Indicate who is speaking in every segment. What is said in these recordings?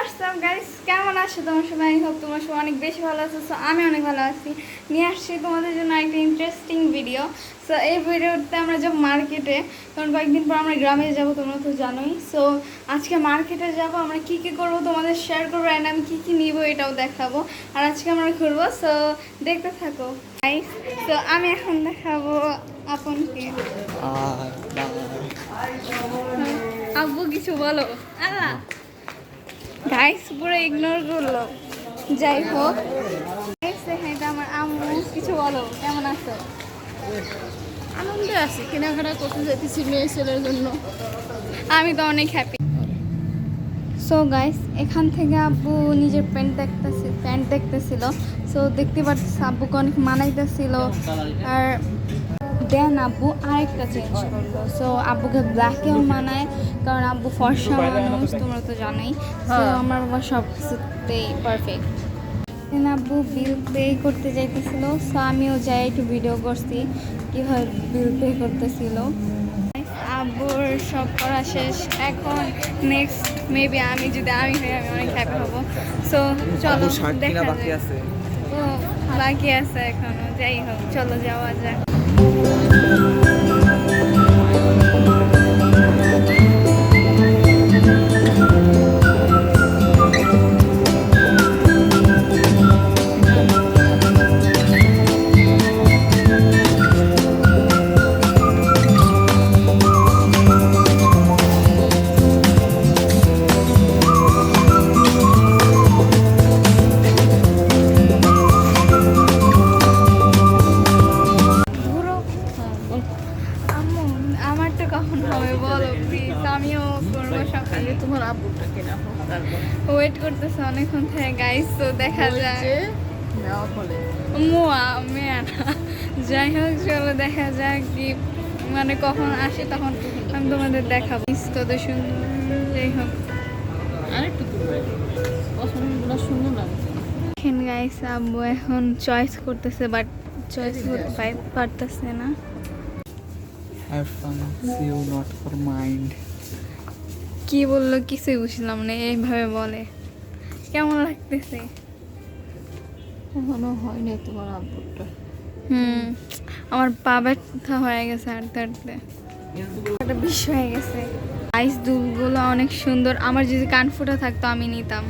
Speaker 1: WhatsApp guys, কেমন আছো তোমার সবাই? হোপ তোমার সবাই অনেক বেশি ভালো আছো। সো আমি অনেক ভালো আছি। নিয়ে আসছি তোমাদের জন্য একটা ইন্টারেস্টিং ভিডিও। সো এই ভিডিওতে আমরা যাবো মার্কেটে, কারণ কয়েকদিন পর আমরা গ্রামে যাব, তোমরা তো জানোই। সো আজকে মার্কেটে যাব, আমরা কী কী করবো তোমাদের শেয়ার করবো, অ্যান্ড আমি কী কী নিবো এটাও দেখাবো। আর আজকে আমরা ঘুরবো, সো দেখতে থাকো গাইস। সো আমি এখন দেখাবো আপনকে। আব্বু কিছু বলো। আল্লাহ গাইস পুরো ইগনোর করলো। যাই হোক, এটা আমার আম্মু। কিছু বলো, কেমন আছো?
Speaker 2: আনন্দে আছি, কেনাকাটা করতে যেতেছি মেয়ে ছেলের জন্য।
Speaker 1: আমি তো অনেক হ্যাপি। সো গাইস, এখান থেকে আব্বু নিজের প্যান্ট দেখতেছিল। সো দেখতে পাচ্ছি আব্বুকে অনেক মানাইতেছিল। আর দেন আব্বু আরেকটা চেঞ্জ করলো। সো আব্বুকে ব্ল্যাকেও মানায়, কারণ আব্বু ফর্সা মানুষ, তোমরা তো জানোই। সো আমার বাবা সব কিছুতেই পারফেক্ট। দেন আব্বু বিল পে করতে যাইতেছিল। সো আমিও যাই, একটু ভিডিও করছি কীভাবে বিল পে করতেছিল। আব্বুর সব করা শেষ। এখন নেক্সট মেবি আমি হই, আমি অনেক হ্যাপি হব। সো চলো দেখা
Speaker 3: বাকি আছে।
Speaker 1: ও বাকি আছে এখনো। যাই হোক, চলো যাওয়া যাক। আমারটা কখন হবে বলো প্লিজ, আমিও করবো সকালে।
Speaker 2: তোমার আব্বুটা কেনা হোক, তারপর
Speaker 1: ওয়েট করতেছে অনেকক্ষণ থেকে গাইস। তো দেখা যায়
Speaker 2: নেওয়া ফলে
Speaker 1: মেয়া না। যাই হোক, চলো দেখা যাক কি মানে কখন আসে, তখন আমি তোমাদের দেখাবো। কত সুন্দর। যাই হোক,
Speaker 2: আরেকটু পছন্দগুলো সুন্দর লাগে।
Speaker 1: দেখেন গাইস, আব্বু এখন চয়েস করতেছে, বাট চয়েস করতে পারতেছে না।
Speaker 3: Have fun, see you not for mind.
Speaker 1: কি বললো কিছুই বুঝলাম না, এইভাবে বলে। কেমন লাগতেছে?
Speaker 2: এখনো হয়নি তোমার আব্বুটা।
Speaker 1: আমার পা ব্যথা হয়ে গেছে হাঁটতে হাঁটতে, একটা বিষ হয়ে গেছে। আইস দুলগুলো অনেক সুন্দর। আমার যদি কান ফুটা থাকতো আমি নিতাম।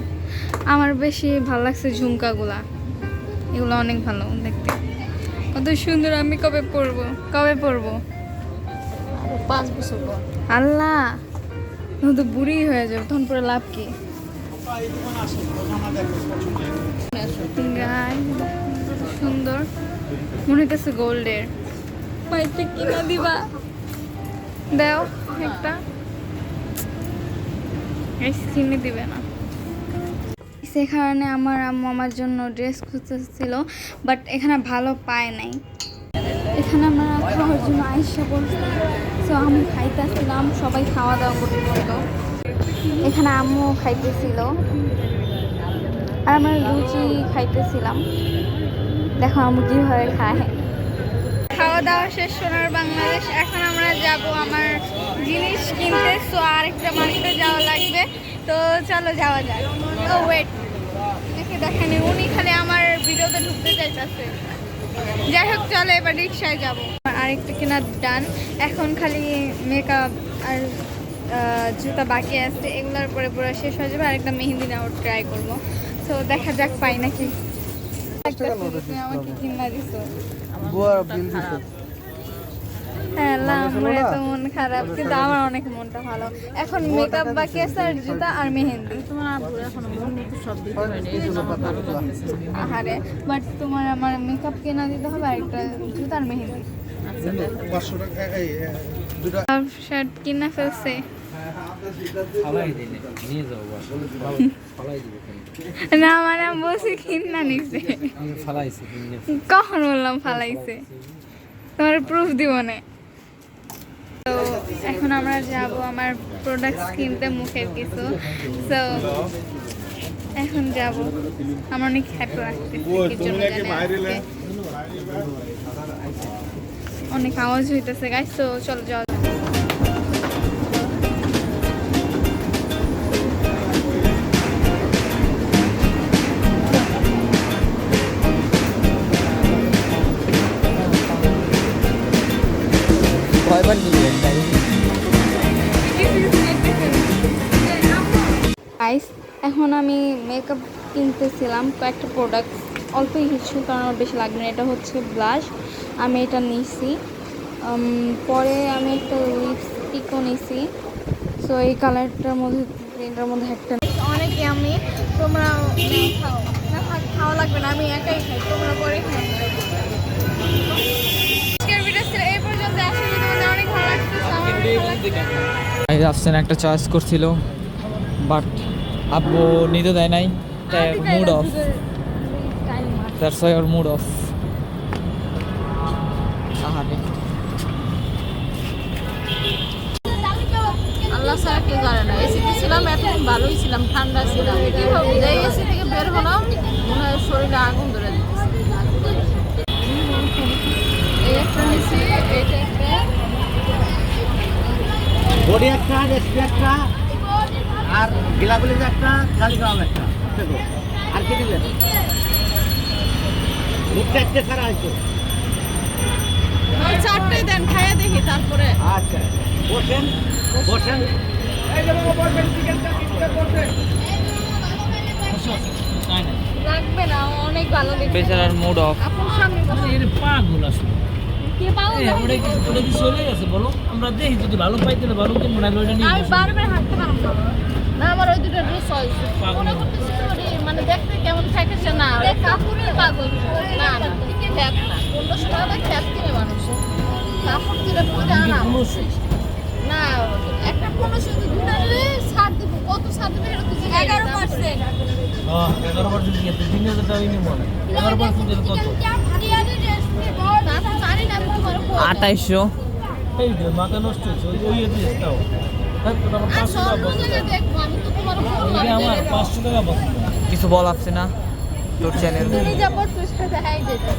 Speaker 1: আমার বেশি ভালো লাগছে ঝুমকাগুলা, এগুলো অনেক ভালো দেখতে, কত সুন্দর। আমি কবে পরবো?
Speaker 2: 5 বছর পর।
Speaker 1: আল্লাহ, তো বুড়ি হয়ে যাবে তখন, পরে লাভ কি? সুন্দর মনে হইতেছে গোল্ডের। মাইতে কিনা দিবা, দাও একটা। কিনে দিবে না। সেখানে আমার আম্মু আমার জন্য ড্রেস খুঁজতেছিল, বাট এখানে ভালো পায় নাই। এখানে আমরা খাওয়ার জন্য আইসা বলছি। সো আমি খাইতেছিলাম, সবাই খাওয়া দাওয়া করতেছিল। এখানে আম্মু খাইতেছিল আর আমরা লুচি খাইতেছিলাম। দেখো আম্মু কীভাবে খায়। খাওয়া দাওয়া শেষ, সোনার বাংলাদেশ। এখন আমরা যাব আমার জিনিস কিনতে। সো আরেকটা মার্কেটে যাওয়া লাগবে, তো চলো যাওয়া যাক। ও ওয়েট, দেখেনি উনি খালি আমার ভিডিওতে ঢুকতে চাইতেছে। যাই হোক, চলো এবার রিক্সায় যাবো। আরেকটা কেনা ডান, এখন খালি মেকআপ আর জুতা বাকি আছে, এগুলোর পরে পুরো শেষ হয়ে যাবে। আরেকটা মেহেন্দি নেওয়ার ট্রাই করবো। তো দেখা যাক পাই নাকি। তুমি আমাকে কিনা দিছো। হ্যাঁ, আমার এত মন খারাপ, কিন্তু আমার অনেক মনটা ভালো। এখন মেকআপ বাকি আছে আর জুতা আর মেহেন্দি।
Speaker 2: তোমার আব্বুর এখনো মন মতো সব দিতে হয়নি, এই জন্য আমার ভালো লাগতেছে।
Speaker 1: আহারে, বাট তোমার আমার মেকআপ কেনা দিতে হবে, আর একটা জুতা আর মেহেন্দি। শার্ট কিনা ফেলছে। না মানে বলছি কিনা নিছে। কখন বললাম ফালাইছে? তোমার প্রুফ দিব না। তো এখন আমরা যাব আমার প্রোডাক্টস কিনতে, মুখের কিছু। সো এখন যাব, আমার অনেক হ্যাপি লাগতেছে। অনেক আওয়াজ হইতেছে গাইস, তো চলো যাওয়া। গাইস এখন আমি মেকআপ কিনতেছিলাম কয়েকটা প্রোডাক্ট, অল্পই কিছু কারণ আমার বেশি লাগবে না। এটা হচ্ছে ব্লাশ, আমি এটা নিছি। পরে আমি একটা লিপস্টিকও নিছি। সো এই কালারটার মধ্যে এটার মধ্যে একটা
Speaker 2: অনেক আমি তোমরা খাও না, খাওয়া লাগবে না, আমি একাই খাই, তোমরা পরে খাও। আজকের ভিডিও ছিল এই পর্যন্ত। আসলে তোমাদের অনেক ভালো লাগছে, আমার ভালো লাগছে।
Speaker 3: আফসান একটা চয়েস করছিল বাট আব্বু নিতে দেয় নাই, তাই মুড অফ, দ্যাটস ওয়াই ওর মুড অফ। আহারে
Speaker 2: আল্লাহ ছাড়া কেউ জানে না। এসিতে ছিলাম, এতক্ষণ ভালোই ছিলাম, ঠান্ডা ছিলাম। যেই এসি থেকে বের হলাম মনে হয় শরীরে আগুন ধরে দিতেছে। এই একটা নিছি, এইটা একটা,
Speaker 4: বডি একটা, রেসপি একটা, আর গিলাগুলি একটা, কালিগ্রাম একটা। দেখো, আর কি দিলেন? মুখটা একটা সারা আছে।
Speaker 2: ওই চারটে দেন, খাইয়া দেখি তারপরে।
Speaker 4: আচ্ছা, বসেন বসেন।
Speaker 2: লাগবে না, অনেক ভালো দেখতে।
Speaker 3: বেচারার মুড অফ।
Speaker 2: আপনার সামনে বসে।
Speaker 5: পাগল আসলে
Speaker 2: কে পাগল?
Speaker 5: ওটা কি চলে গেছে বলো? আমরা দেখি যদি ভালো পাই তাহলে ভালো কিনবো, না ওইটা নিয়ে
Speaker 2: আমি
Speaker 5: বসবো।
Speaker 2: বারবার হাঁটতে পারবো না। না, আমার ওই দুটো ড্রেস হয়েছে।
Speaker 5: পাগল।
Speaker 2: মনে করতেছি ওরে, মানে দেখতে কেমন থাকে সে, না কাপড়ের পাগল। না না, খ্যাত না, 1500 টাকা খ্যাত কিনে মানুষ কাপড় কিনে পরে আনা। না, একটা 1500 দুটো নিলে ছাড় দিব। কত ছাড় দিবে এটা তো 11%।
Speaker 5: 11% কি আছে? 3000 টাকা নিবো না। 11% এর কত?
Speaker 2: তা তো জানি না, আমি তোমার বলবো।
Speaker 3: 2800।
Speaker 5: এই যে মাথা নষ্ট হয়েছে, ওই ড্রেসটাও। হ্যাঁ, তো আমার
Speaker 2: আর
Speaker 5: 500 টাকা
Speaker 2: সব
Speaker 5: বসে।
Speaker 2: জায়গায় দেখবো, আমি তো তোমার বলবো।
Speaker 5: ওইটা আমার 500 টাকা বসে।
Speaker 3: কিছু বল আসছে না তোর চ্যানেল,
Speaker 2: তুমি যা বলছো সেটা হ্যাঁ যেতে।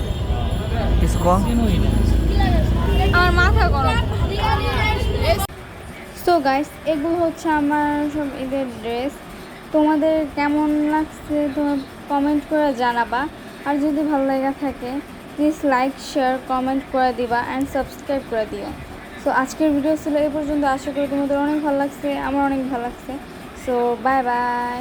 Speaker 3: কিছু কম।
Speaker 5: কেনই না।
Speaker 1: আমার মাথা গরম। সো গাইস এগুলো হচ্ছে আমার সব ঈদের ড্রেস। তোমাদের কেমন লাগছে তোমার কমেন্ট করে জানাবা। আর যদি ভালো লাগা থাকে প্লিজ লাইক শেয়ার কমেন্ট করে দিবা অ্যান্ড সাবস্ক্রাইব করে দিও। সো আজকের ভিডিও ছিল এই পর্যন্ত। আশা করি তোমাদের অনেক ভালো লাগছে, আমার অনেক ভালো লাগছে। So bye bye.